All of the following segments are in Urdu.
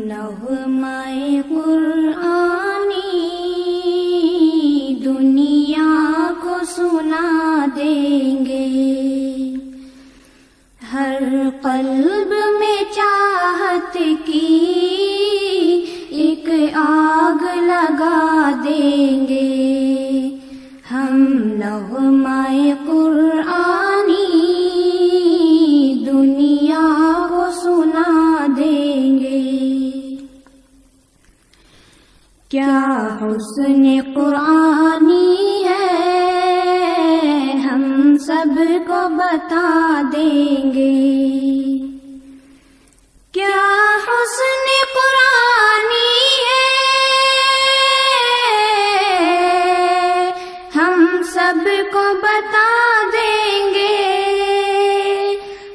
نغمۂ قرآنی دنیا کو سنا دیں گے، ہر قلب میں چاہت کی ایک آگ لگا دیں گے، ہم نغمۂ قرآنی دنیا کو سنا دیں گے۔ کیا حسن قرآنی ہے ہم سب کو بتا دیں گے، کیا حسن قرآنی ہے ہم سب کو بتا دیں گے،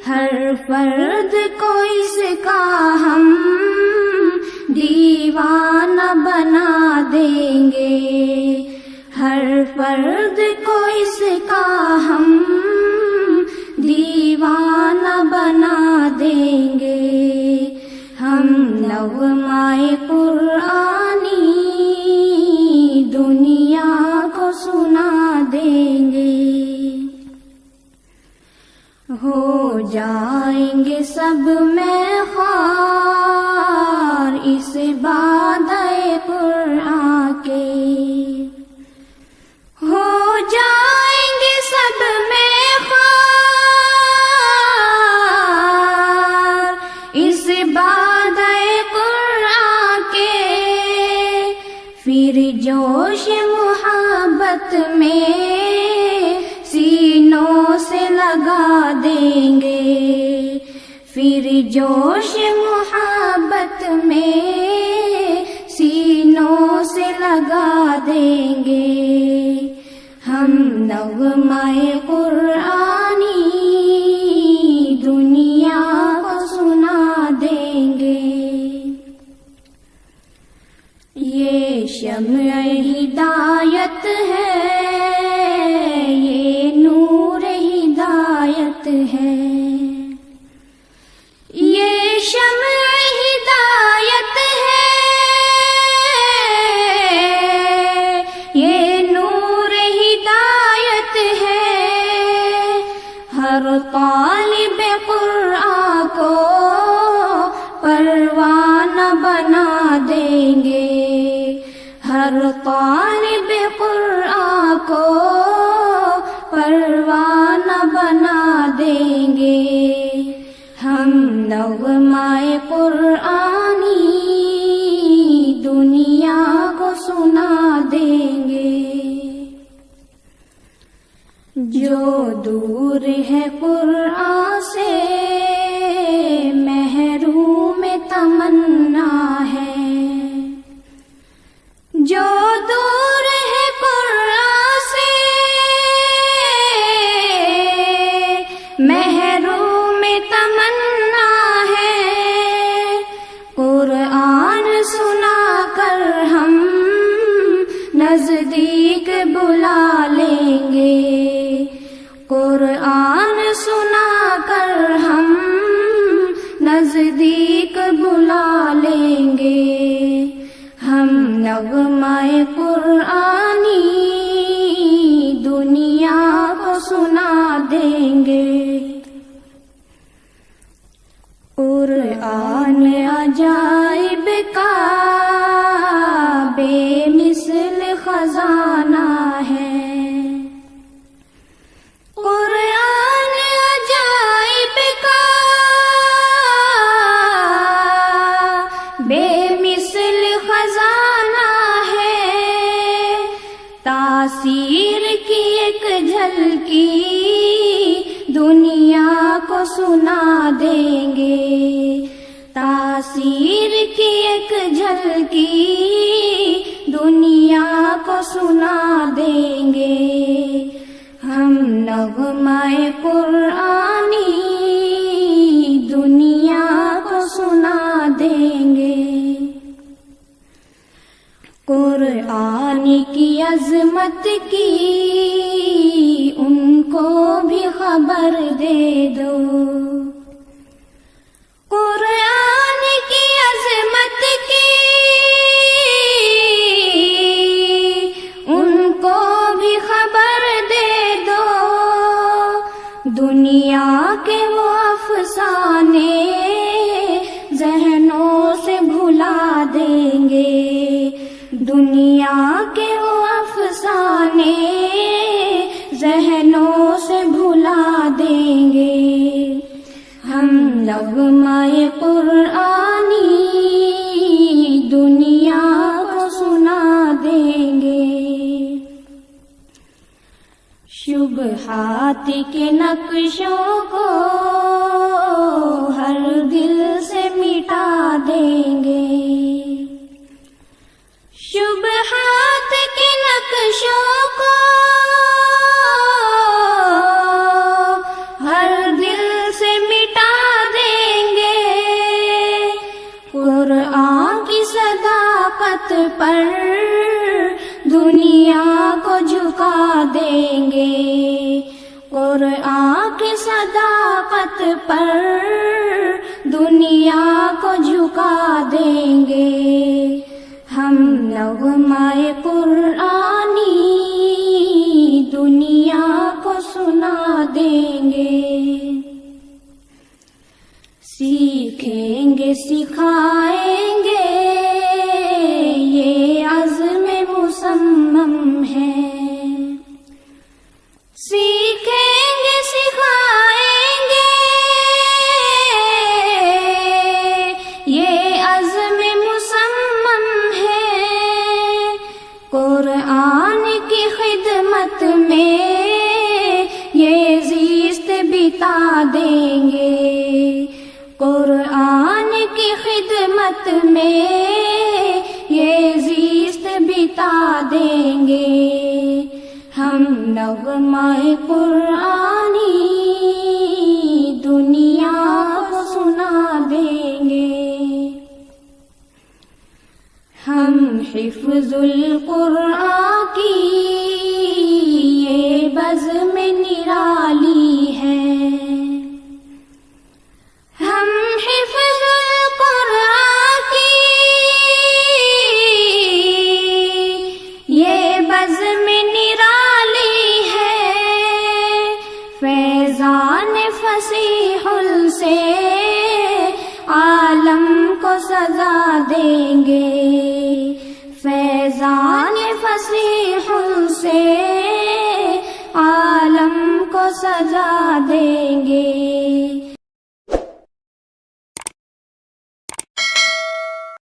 ہر فرد کو اس کا ہم دیوانہ بنا دیں گے، ہر فرد کو اس کا ہم دیوانہ بنا دیں گے، ہم نغمۂ قرآنی دنیا کو سنا دیں گے۔ ہو جائیں گے سب میں خوار اس بادئ قرآن کے، ہو جائیں گے سب میں خوار اس بادئ قرآن کے، پھر جوش محبت میں سینوں سے لگا دیں گے، پھر جوش محبت میں سینوں سے لگا دیں گے، ہم نغمۂ قرآنی دنیا کو سنا دیں گے۔ یہ شمع ہدایت ہے، یہ نور ہدایت ہے، یہ شمع ہدایت ہے، یہ نور ہدایت ہے، ہر طالب قرآن کو پروانہ بنا دیں گے، ہر طالب قرآن کو پروانہ بنا دیں گے، ہم نغمۂ قرآنی دنیا کو سنا دیں گے۔ جو دور ہے قرآن سے محروم تمنا ہے، جو دور ہے قرآن سے محروم تمنا ہے، قرآن سنا کر ہم نزدیک بلا لیں گے، قرآن سنا کر ہم نزدیک بلا لیں گے، ہم نغمۂ قرآنی دنیا کو سنا دیں گے۔ قرآن عجائب کا بے مثل خزانہ ہے، قرآن عجائب کا بے مثل خزانہ ہے، تاثیر کی ایک جھلکی دنیا کو سنا دیں گے، تاثیر کی ایک جھلکی دنیا کو سنا دیں گے، ہم نغمۂ قرآنی دنیا کو سنا دیں گے۔ قرآن کی عظمت کی ان کو بھی خبر دے دو، قرآن کی عظمت دنیا کے وہ افسانے ذہنوں سے بھلا دیں گے، ہم نغمۂ قرآنی دنیا کو سنا دیں گے۔ شبہات کے نقشوں کو ہر دل سے مٹا دیں گے، شبہات کے نقشوں کو ہر دل سے مٹا دیں گے، قرآن کی صداقت پر دنیا کو جھکا دیں گے، قرآن کی صداقت پر دنیا کو جھکا دیں گے، ہم نغمۂ قرآنی دنیا کو سنا دیں گے۔ سیکھیں گے سکھائیں گے یہ عزم مصمم ہے، سیکھیں گے سکھائیں گے یہ عزم مصمم ہے، قرآن کی خدمت میں یہ زیست بتا دیں گے، قرآن کی خدمت میں یہ زیست بتا دیں گے، ہم نغمۂ قرآنی دنیا کو سنا دیں گے، ہم حفظ القرآن کی یہ بزم نرالی ہے، ہم حفظ القرآن کی یہ بزم نرالی ہے، فیضان فصیح سے عالم کو سزا دیں گے، فیضان فصیح سے عالم کو سزا دیں گے،